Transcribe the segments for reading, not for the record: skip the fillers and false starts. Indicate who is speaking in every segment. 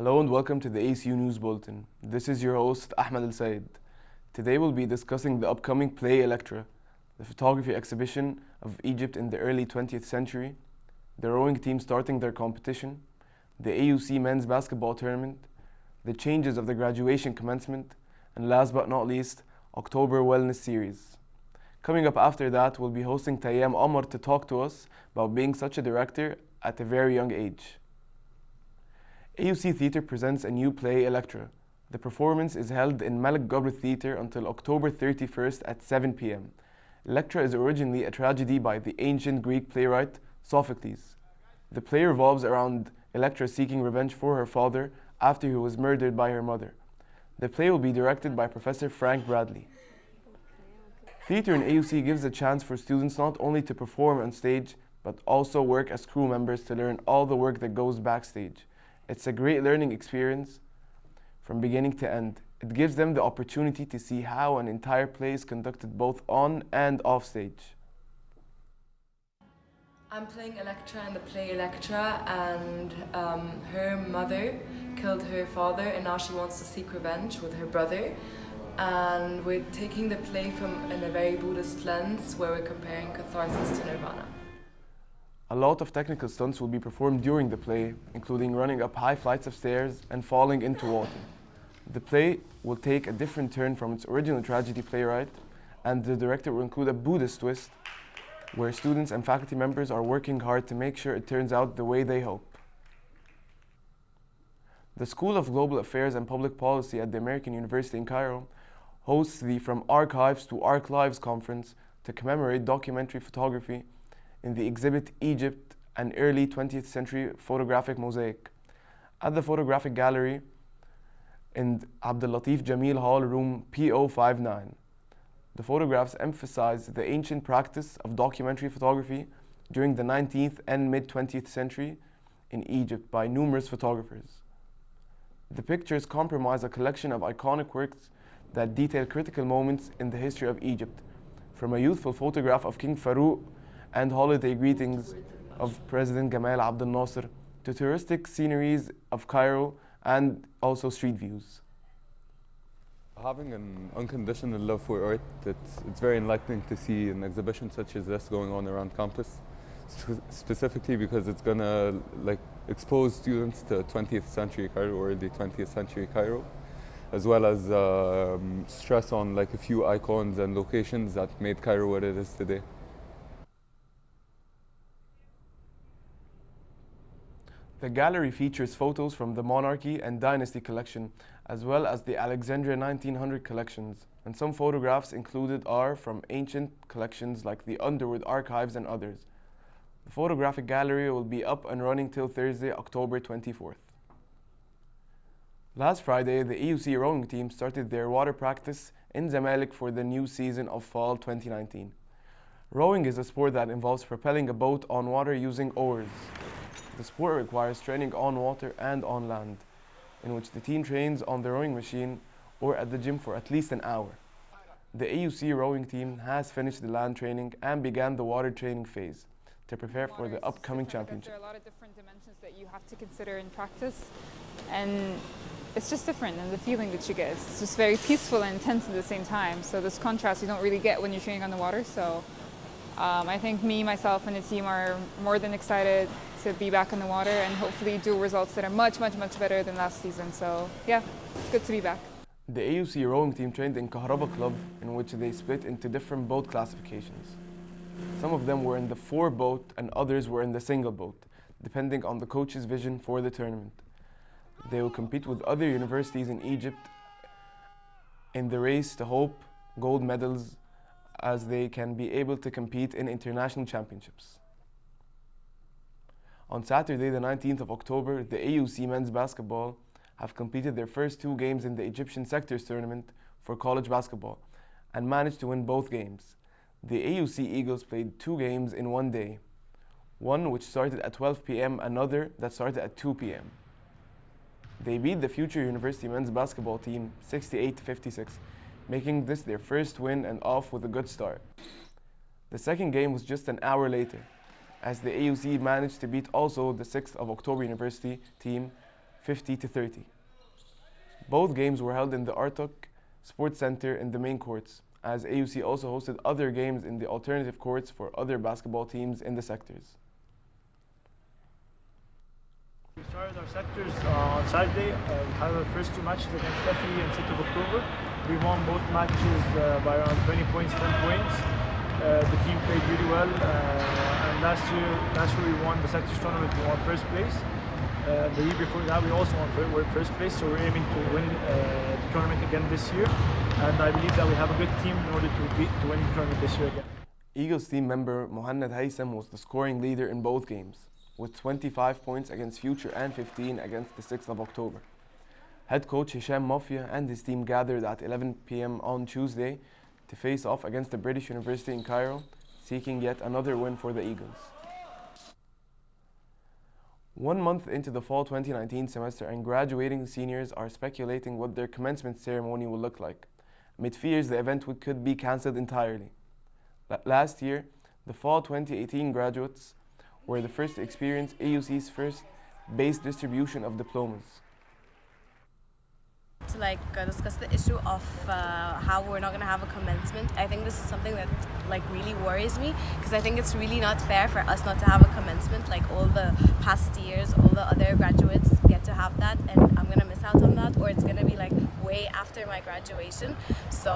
Speaker 1: Hello and welcome to the ACU News Bulletin. This is your host, Ahmed El Sayed. Today we'll be discussing the upcoming play Electra, the photography exhibition of Egypt in the early 20th century, the rowing team starting their competition, the AUC men's basketball tournament, the changes of the graduation commencement, and last but not least, October Wellness Series. Coming up after that, we'll be hosting Tayyam Omar to talk to us about being such a director at a very young age. AUC Theatre presents a new play, Electra. The performance is held in Malik Gobret Theatre until October 31st at 7 p.m. Electra is originally a tragedy by the ancient Greek playwright Sophocles. The play revolves around Electra seeking revenge for her father after he was murdered by her mother. The play will be directed by Professor Frank Bradley. Theatre in AUC gives a chance for students not only to perform on stage, but also work as crew members to learn all the work that goes backstage. It's a great learning experience from beginning to end. It gives them the opportunity to see how an entire play is conducted both on and off stage.
Speaker 2: I'm playing Electra in the play Electra, and her mother killed her father and now she wants to seek revenge with her brother. And we're taking the play in a very Buddhist lens where we're comparing catharsis to nirvana.
Speaker 1: A lot of technical stunts will be performed during the play, including running up high flights of stairs and falling into water. The play will take a different turn from its original tragedy playwright, and the director will include a Buddhist twist, where students and faculty members are working hard to make sure it turns out the way they hope. The School of Global Affairs and Public Policy at the American University in Cairo hosts the From Archives to Archives conference to commemorate documentary photography in the exhibit Egypt, an early 20th century photographic mosaic, at the photographic gallery in Abdul Latif Jamil Hall, room P059. The photographs emphasize the ancient practice of documentary photography during the 19th and mid-20th century in Egypt by numerous photographers. The pictures comprise a collection of iconic works that detail critical moments in the history of Egypt, from a youthful photograph of King Farouk and holiday greetings of President Gamal Abdel Nasser to touristic sceneries of Cairo and also street views.
Speaker 3: Having an unconditional love for art, it's very enlightening to see an exhibition such as this going on around campus, specifically because it's going to expose students to 20th century Cairo or early 20th century Cairo, as well as stress on a few icons and locations that made Cairo what it is today.
Speaker 1: The gallery features photos from the Monarchy and Dynasty collection, as well as the Alexandria 1900 collections, and some photographs included are from ancient collections like the Underwood Archives and others. The photographic gallery will be up and running till Thursday, October 24th. Last Friday, the AUC rowing team started their water practice in Zamalek for the new season of Fall 2019. Rowing is a sport that involves propelling a boat on water using oars. The sport requires training on water and on land, in which the team trains on the rowing machine or at the gym for at least an hour. The AUC rowing team has finished the land training and began the water training phase to prepare for the upcoming championship.
Speaker 4: There are a lot of different dimensions that you have to consider in practice, and it's just different, and the feeling that you get, it's just very peaceful and intense at the same time. So this contrast you don't really get when you're training on the water. So I think me, myself, and the team are more than excited to be back in the water and hopefully do results that are much, much, much better than last season. So yeah, it's good to be back.
Speaker 1: The AUC rowing team trained in Kahraba Club, in which they split into different boat classifications. Some of them were in the 4-boat and others were in the single boat, depending on the coach's vision for the tournament. They will compete with other universities in Egypt in the race to hope gold medals, as they can be able to compete in international championships. On Saturday, the 19th of October, the AUC men's basketball have completed their first 2 games in the Egyptian sectors tournament for college basketball and managed to win both games. The AUC Eagles played 2 games in one day, one which started at 12 p.m., another that started at 2 p.m. They beat the Future University men's basketball team 68-56, making this their first win and off with a good start. The second game was just an hour later, as the AUC managed to beat also the 6th of October University team 50-30. Both games were held in the Artok Sports Center in the main courts, as AUC also hosted other games in the alternative courts for other basketball teams in the sectors.
Speaker 5: We started our sectors on Saturday. We had our first two matches against Steffi and 6th of October. We won both matches by around 20 points, 10 points. The team played really well, and last year we won the sectors tournament. We won first place. The year before that we also won first place, so we're aiming to win the tournament again this year. And I believe that we have a good team in order to win the tournament this year again.
Speaker 1: Eagles team member Mohannad Haitham was the scoring leader in both games, with 25 points against Future and 15 against the 6th of October. Head coach Hisham Mafia and his team gathered at 11 p.m. on Tuesday to face off against the British University in Cairo, seeking yet another win for the Eagles. 1 month into the fall 2019 semester, and graduating seniors are speculating what their commencement ceremony will look like, amid fears the event could be cancelled entirely. Last year, the fall 2018 graduates were the first to experience AUC's first base distribution of diplomas.
Speaker 6: To discuss the issue of how we're not going to have a commencement. I think this is something that really worries me, because I think it's really not fair for us not to have a commencement. Like all the past years, all the other graduates get to have that, and I'm going to miss out on that, or it's going to be way after my graduation. So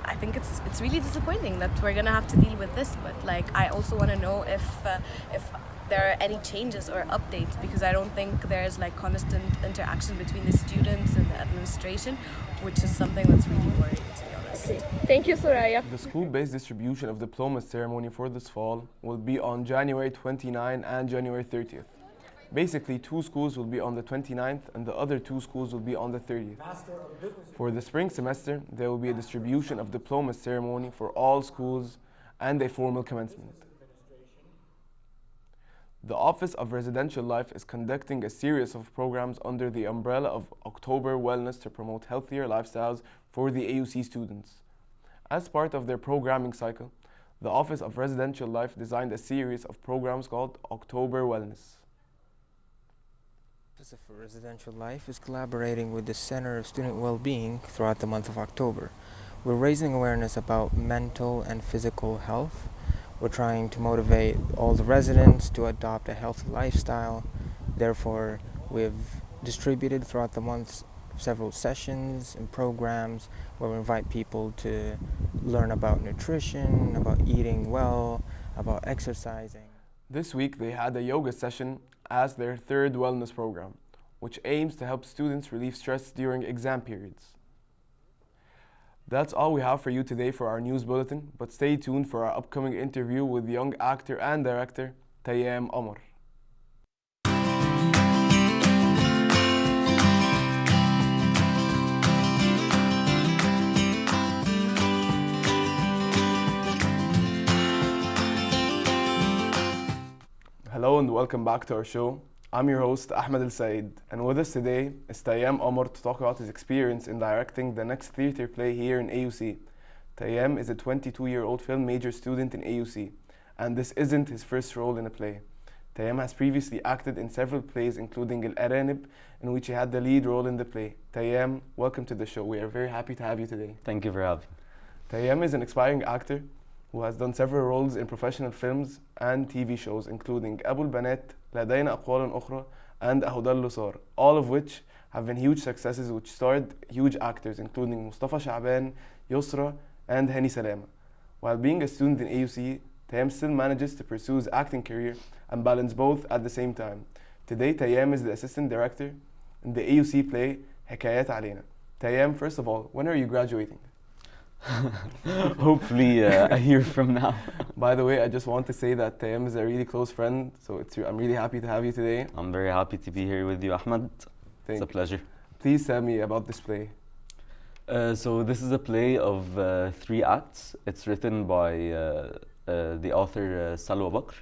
Speaker 6: I think it's really disappointing that we're going to have to deal with this. But I also want to know if there are any changes or updates, because I don't think there's constant interaction between the students and the administration, which is something that's really worrying, to be honest.
Speaker 7: Thank you, Soraya.
Speaker 1: The school-based distribution of diplomas ceremony for this fall will be on January 29 and January 30th. Basically, 2 schools will be on the 29th and the other 2 schools will be on the 30th. For the spring semester, there will be a distribution of diploma ceremony for all schools and a formal commencement. The Office of Residential Life is conducting a series of programs under the umbrella of October Wellness to promote healthier lifestyles for the AUC students. As part of their programming cycle, the Office of Residential Life designed a series of programs called October Wellness.
Speaker 8: The Office of Residential Life is collaborating with the Center of Student Wellbeing throughout the month of October. We're raising awareness about mental and physical health. We're trying to motivate all the residents to adopt a healthy lifestyle. Therefore, we've distributed throughout the month several sessions and programs where we invite people to learn about nutrition, about eating well, about exercising.
Speaker 1: This week, they had a yoga session as their 3rd wellness program, which aims to help students relieve stress during exam periods. That's all we have for you today for our news bulletin, but stay tuned for our upcoming interview with young actor and director Tayyam Omar. Hello and welcome back to our show. I'm your host, Ahmed El Said, and with us today is Tayyam Omar to talk about his experience in directing the next theatre play here in AUC. Tayyam is a 22-year-old film major student in AUC, and this isn't his first role in a play. Tayyam has previously acted in several plays, including El Aranib, in which he had the lead role in the play. Tayyam, welcome to the show. We are very happy to have you today.
Speaker 9: Thank you for having me.
Speaker 1: Tayyam is an aspiring actor who has done several roles in professional films and TV shows, including Abu Banat, لدينا أقوال أخرى, and أهدى اللي صار, all of which have been huge successes which starred huge actors including Mustafa Sha'ban, Yusra, and Hani Salama. While being a student in AUC, Tayyam still manages to pursue his acting career and balance both at the same time. Today, Tayyam is the assistant director in the AUC play حكايات علينا. Tayyam, first of all, when are you graduating?
Speaker 9: Hopefully a year from now.
Speaker 1: By the way, I just want to say that Tayyam is a really close friend, so I'm really happy to have you today.
Speaker 9: I'm very happy to be here with you, Ahmed. It's a pleasure.
Speaker 1: Please tell me about this play.
Speaker 9: So this is a play of 3 acts. It's written by the author Salwa Bakr,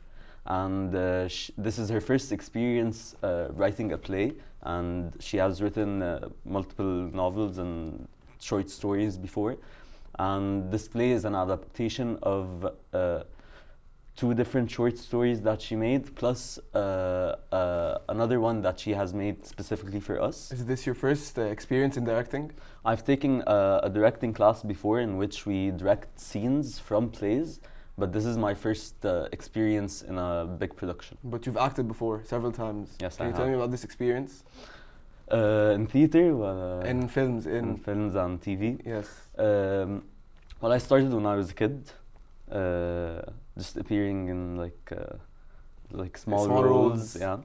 Speaker 9: and this is her first experience writing a play, and she has written multiple novels and short stories before. And this play is an adaptation of 2 different short stories that she made, plus another one that she has made specifically for us.
Speaker 1: Is this your first experience in directing?
Speaker 9: I've taken a directing class before in which we direct scenes from plays, but this is my first experience in a big production.
Speaker 1: But you've acted before several times.
Speaker 9: Yes,
Speaker 1: Can
Speaker 9: I
Speaker 1: you tell
Speaker 9: have.
Speaker 1: me about this experience?
Speaker 9: In theater,
Speaker 1: In films,
Speaker 9: in films and TV.
Speaker 1: Yes.
Speaker 9: Well, I started when I was a kid, just appearing in like small roles, yeah.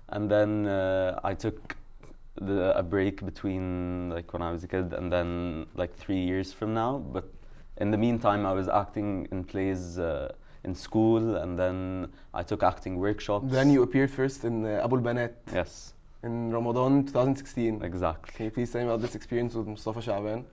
Speaker 9: And then I took a break between like when I was a kid and then like 3 years from now. But in the meantime, I was acting in plays in school, and then I took acting workshops.
Speaker 1: Then you appeared first in Abu Banat
Speaker 9: Yes,
Speaker 1: in Ramadan 2016.
Speaker 9: exactly.
Speaker 1: Can you please tell me about this experience with Mustafa Shaban?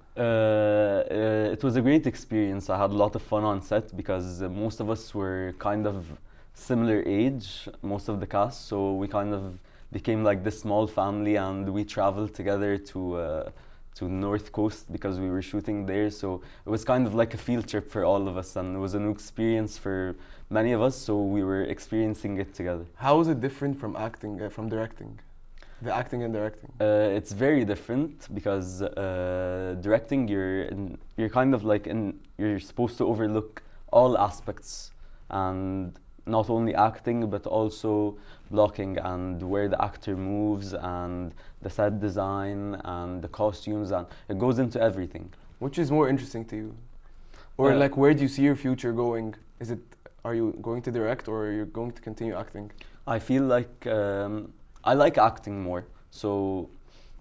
Speaker 9: It was a great experience. I had a lot of fun on set because most of us were kind of similar age, most of the cast, so we kind of became like this small family, and we traveled together to North Coast because we were shooting there. So it was kind of like a field trip for all of us, and it was a new experience for many of us, so we were experiencing it together.
Speaker 1: How is it different from acting, from directing? The acting and directing.
Speaker 9: It's very different because directing, you're kind of like you're supposed to overlook all aspects, and not only acting but also blocking and where the actor moves and the set design and the costumes, and it goes into everything.
Speaker 1: Which is more interesting to you? Or like, where do you see your future going? Are you going to direct, or are you going to continue acting?
Speaker 9: I feel like I like acting more, so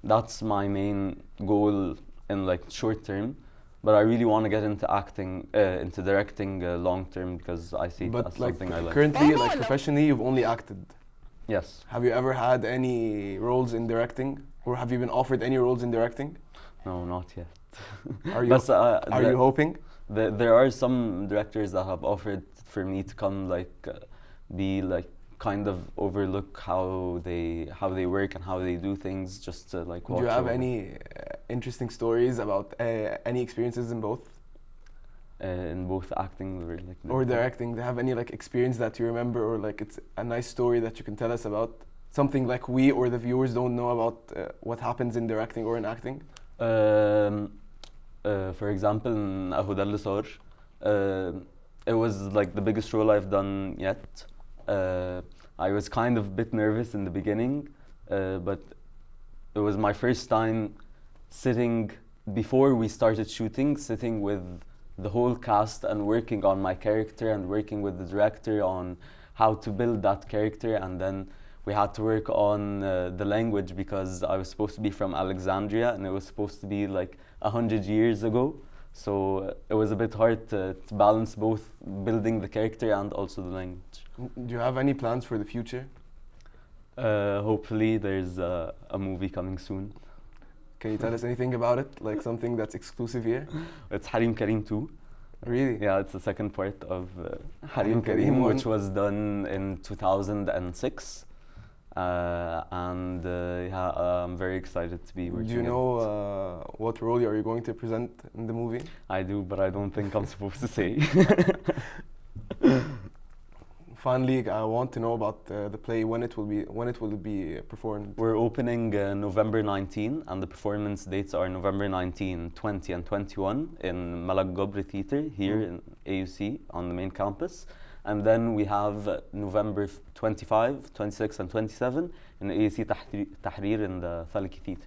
Speaker 9: that's my main goal in like short term. But I really want to get into acting, into directing long term, because I see it as something I like.
Speaker 1: Currently, like professionally, you've only acted.
Speaker 9: Yes.
Speaker 1: Have you ever had any roles in directing, or have you been offered any roles in directing?
Speaker 9: No, not yet.
Speaker 1: Are you?
Speaker 9: But,
Speaker 1: are you hoping?
Speaker 9: There are some directors that have offered for me to come, like, be like kind of overlook how they work and how they do things, just to like watch.
Speaker 1: Do you have
Speaker 9: over.
Speaker 1: any interesting stories about any experiences in both?
Speaker 9: In both acting
Speaker 1: or directing? Do you have any like experience that you remember, or like it's a nice story that you can tell us about? Something like we or the viewers don't know about what happens in directing or in acting?
Speaker 9: For example, in Ahu Dal Sar, it was like the biggest role I've done yet. I was kind of a bit nervous in the beginning, but it was my first time sitting, before we started shooting, sitting with the whole cast and working on my character and working with the director on how to build that character. And then we had to work on the language, because I was supposed to be from Alexandria and it was supposed to be like 100 years ago. So it was a bit hard to balance both building the character and also the language.
Speaker 1: Do you have any plans for the future?
Speaker 9: Hopefully there's a movie coming soon.
Speaker 1: Can you tell us anything about it? Like something that's exclusive here?
Speaker 9: It's Harim Karim 2.
Speaker 1: Really?
Speaker 9: Yeah, it's the second part of Harim Karim, which was done in 2006. Yeah, I'm very excited to be working.
Speaker 1: Do you know what role are you going to present in the movie?
Speaker 9: I do, but I don't think I'm supposed to say.
Speaker 1: Finally, I want to know about the play, when it will be performed.
Speaker 9: We're opening November 19, and the performance dates are November 19, 20, and 21 in Malak Gobri Theatre here in AUC on the main campus. And then we have November 25, 26, and 27 in AUC Tahrir in the Falki Theatre.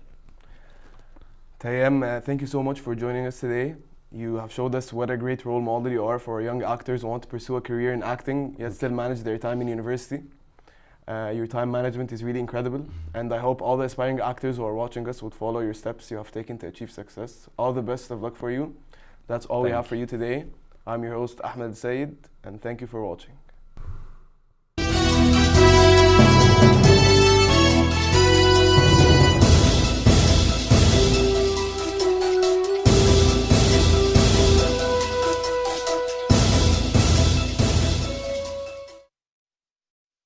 Speaker 1: Tayyam, thank you so much for joining us today. You have showed us what a great role model you are for young actors who want to pursue a career in acting, yet still manage their time in university. Your time management is really incredible, and I hope all the aspiring actors who are watching us would follow your steps you have taken to achieve success. All the best of luck for you. That's all we have for you today. I'm your host, Ahmed Sayed, and thank you for watching.